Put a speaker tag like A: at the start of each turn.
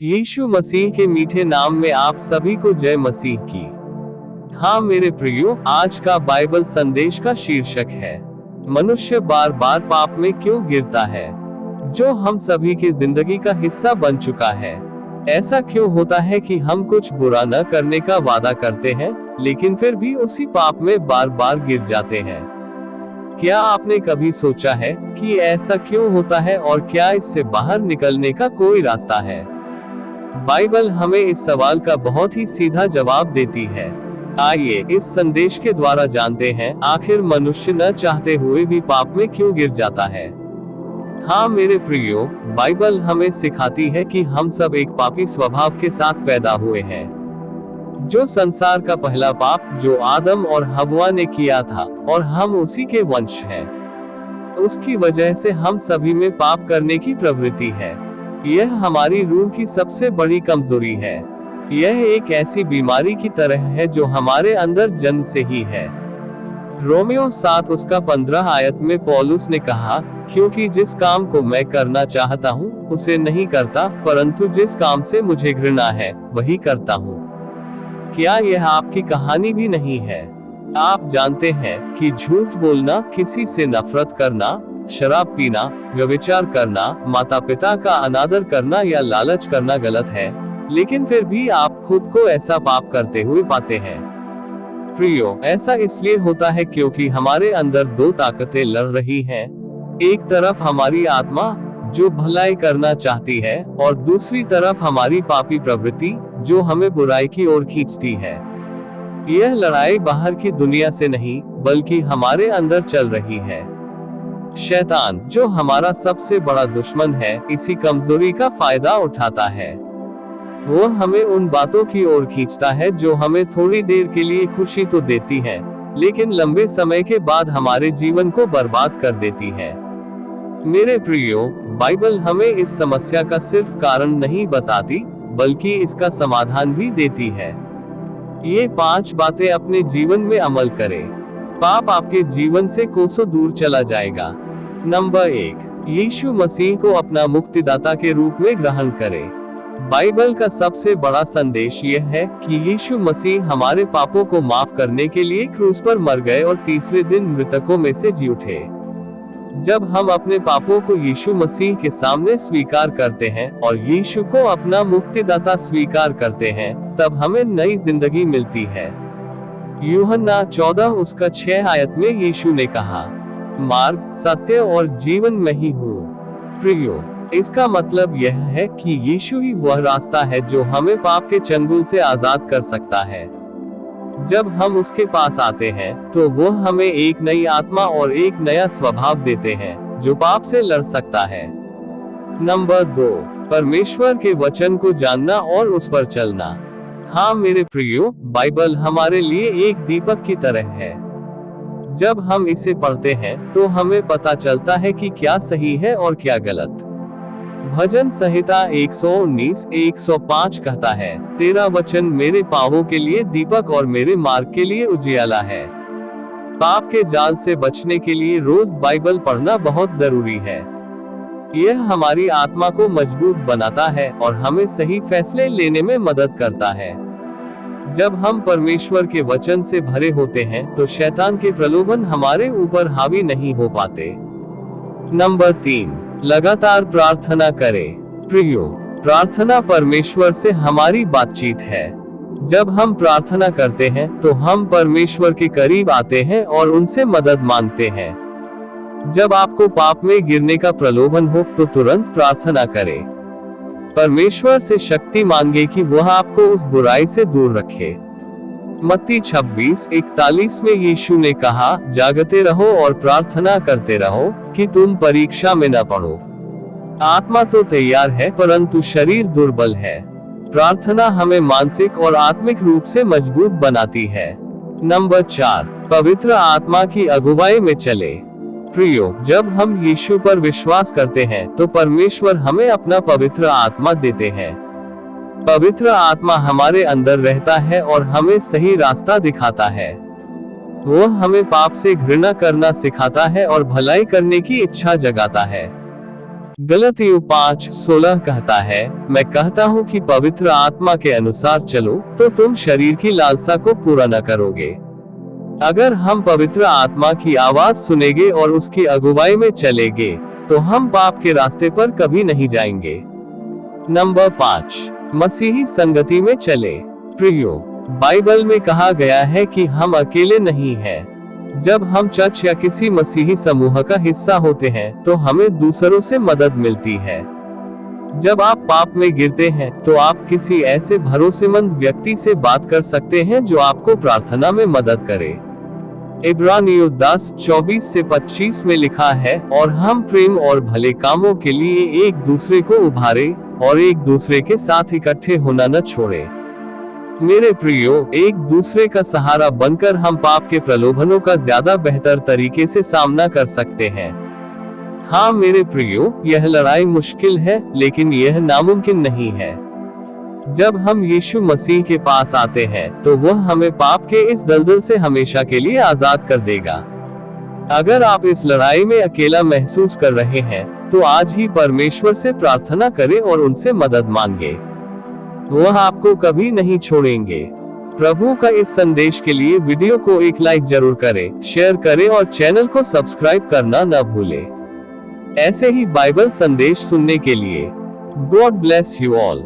A: यीशु मसीह के मीठे नाम में आप सभी को जय मसीह की। हाँ मेरे प्रियो, आज का बाइबल संदेश का शीर्षक है, मनुष्य बार बार पाप में क्यों गिरता है, जो हम सभी की जिंदगी का हिस्सा बन चुका है। ऐसा क्यों होता है कि हम कुछ बुरा न करने का वादा करते हैं, लेकिन फिर भी उसी पाप में बार बार गिर जाते हैं। क्या आपने कभी सोचा है कि ऐसा क्यों होता है और क्या इससे बाहर निकलने का कोई रास्ता है? बाइबल हमें इस सवाल का बहुत ही सीधा जवाब देती है। आइए इस संदेश के द्वारा जानते हैं, आखिर मनुष्य न चाहते हुए भी पाप में क्यों गिर जाता है। हाँ मेरे प्रियो, बाइबल हमें सिखाती है कि हम सब एक पापी स्वभाव के साथ पैदा हुए हैं। जो संसार का पहला पाप जो आदम और हव्वा ने किया था, और हम उसी के वंश हैं। उसकी वजह से हम सभी में पाप करने की प्रवृत्ति है। यह हमारी रूह की सबसे बड़ी कमजोरी है। यह एक ऐसी बीमारी की तरह है जो हमारे अंदर जन्म से ही है। रोमियो 7 उसका 15 आयत में पौलुस ने कहा, क्योंकि जिस काम को मैं करना चाहता हूँ उसे नहीं करता, परंतु जिस काम से मुझे घृणा है वही करता हूँ। क्या यह आपकी कहानी भी नहीं है? आप जानते हैं कि झूठ बोलना, किसी से नफरत करना, शराब पीना, व्यभिचार करना, माता पिता का अनादर करना या लालच करना गलत है, लेकिन फिर भी आप खुद को ऐसा पाप करते हुए पाते हैं। प्रियो, ऐसा इसलिए होता है क्योंकि हमारे अंदर दो ताकतें लड़ रही हैं। एक तरफ हमारी आत्मा जो भलाई करना चाहती है, और दूसरी तरफ हमारी पापी प्रवृत्ति जो हमें बुराई की ओर खींचती है। यह लड़ाई बाहर की दुनिया से नहीं, बल्कि हमारे अंदर चल रही है। शैतान, जो हमारा सबसे बड़ा दुश्मन है, इसी कमजोरी का फायदा उठाता है। वो हमें उन बातों की ओर खींचता है जो हमें थोड़ी देर के लिए खुशी तो देती हैं, लेकिन लंबे समय के बाद हमारे जीवन को बर्बाद कर देती है। मेरे प्रियो, बाइबल हमें इस समस्या का सिर्फ कारण नहीं बताती, बल्कि इसका समाधान भी देती है। ये 5 बातें अपने जीवन में अमल करें, पाप आपके जीवन से कोसों दूर चला जाएगा। नंबर 1, यीशु मसीह को अपना मुक्तिदाता के रूप में ग्रहण करें। बाइबल का सबसे बड़ा संदेश यह है कि यीशु मसीह हमारे पापों को माफ करने के लिए क्रूस पर मर गए और तीसरे दिन मृतकों में से जी उठे। जब हम अपने पापों को यीशु मसीह के सामने स्वीकार करते हैं और यीशु को अपना मुक्तिदाता स्वीकार करते हैं, तब हमें नई जिंदगी मिलती है। यूहन्ना 14 उसका 6 आयत में यीशु ने कहा, मार्ग, सत्य और जीवन मैं ही हूँ। प्रियो, इसका मतलब यह है कि यीशु ही वह रास्ता है जो हमें पाप के चंगुल से आजाद कर सकता है। जब हम उसके पास आते हैं, तो वो हमें एक नई आत्मा और एक नया स्वभाव देते हैं, जो पाप से लड़ सकता है। नंबर 2, परमेश्वर के वचन को जानना और उस पर चलना। हाँ मेरे प्रियो, बाइबल हमारे लिए एक दीपक की तरह है। जब हम इसे पढ़ते हैं, तो हमें पता चलता है कि क्या सही है और क्या गलत। भजन संहिता 119:105 कहता है, तेरा वचन मेरे पांवों के लिए दीपक और मेरे मार्ग के लिए उजियाला है। पाप के जाल से बचने के लिए रोज बाइबल पढ़ना बहुत जरूरी है। यह हमारी आत्मा को मजबूत बनाता है और हमें सही फैसले लेने में मदद करता है। जब हम परमेश्वर के वचन से भरे होते हैं, तो शैतान के प्रलोभन हमारे ऊपर हावी नहीं हो पाते। नंबर 3, लगातार प्रार्थना करें। प्रियो, प्रार्थना परमेश्वर से हमारी बातचीत है। जब हम प्रार्थना करते हैं, तो हम परमेश्वर के करीब आते हैं और उनसे मदद मांगते हैं। जब आपको पाप में गिरने का प्रलोभन हो, तो तुरंत प्रार्थना करें। परमेश्वर से शक्ति मांगे कि वह आपको उस बुराई से दूर रखे। मत्ती 26:41 में यीशु ने कहा, जागते रहो और प्रार्थना करते रहो कि तुम परीक्षा में न पड़ो। आत्मा तो तैयार है, परंतु शरीर दुर्बल है। प्रार्थना हमें मानसिक और आत्मिक रूप से मजबूत बनाती है। नंबर 4, पवित्र आत्मा की अगुवाई में चले। प्रियो, जब हम यीशु पर विश्वास करते हैं, तो परमेश्वर हमें अपना पवित्र आत्मा देते हैं। पवित्र आत्मा हमारे अंदर रहता है और हमें सही रास्ता दिखाता है। वो हमें पाप से घृणा करना सिखाता है और भलाई करने की इच्छा जगाता है। गलतियों 5:16 कहता है, मैं कहता हूँ कि पवित्र आत्मा के अनुसार चलो तो तुम शरीर की लालसा को पूरा न करोगे। अगर हम पवित्र आत्मा की आवाज सुनेंगे और उसकी अगुवाई में चलेंगे, तो हम पाप के रास्ते पर कभी नहीं जाएंगे। नंबर 5, मसीही संगति में चले। प्रियो, बाइबल में कहा गया है कि हम अकेले नहीं हैं। जब हम चर्च या किसी मसीही समूह का हिस्सा होते हैं, तो हमें दूसरों से मदद मिलती है। जब आप पाप में गिरते हैं, तो आप किसी ऐसे भरोसेमंद व्यक्ति से बात कर सकते हैं जो आपको प्रार्थना में मदद करे। इब्रानियों 10:24-25 में लिखा है, और हम प्रेम और भले कामों के लिए एक दूसरे को उभारे और एक दूसरे के साथ इकट्ठे होना न छोड़े। मेरे प्रियो, एक दूसरे का सहारा बनकर हम पाप के प्रलोभनों का ज्यादा बेहतर तरीके से सामना कर सकते हैं। हाँ मेरे प्रियो, यह लड़ाई मुश्किल है, लेकिन यह नामुमकिन नहीं है। जब हम यीशु मसीह के पास आते हैं, तो वह हमें पाप के इस दलदल से हमेशा के लिए आजाद कर देगा। अगर आप इस लड़ाई में अकेला महसूस कर रहे हैं, तो आज ही परमेश्वर से प्रार्थना करें और उनसे मदद मांगे। वह आपको कभी नहीं छोड़ेंगे। प्रभु का इस संदेश के लिए वीडियो को एक लाइक जरूर करें, शेयर करें और चैनल को सब्सक्राइब करना न भूलें। ऐसे ही बाइबल संदेश सुनने के लिए गॉड ब्लेस यू ऑल।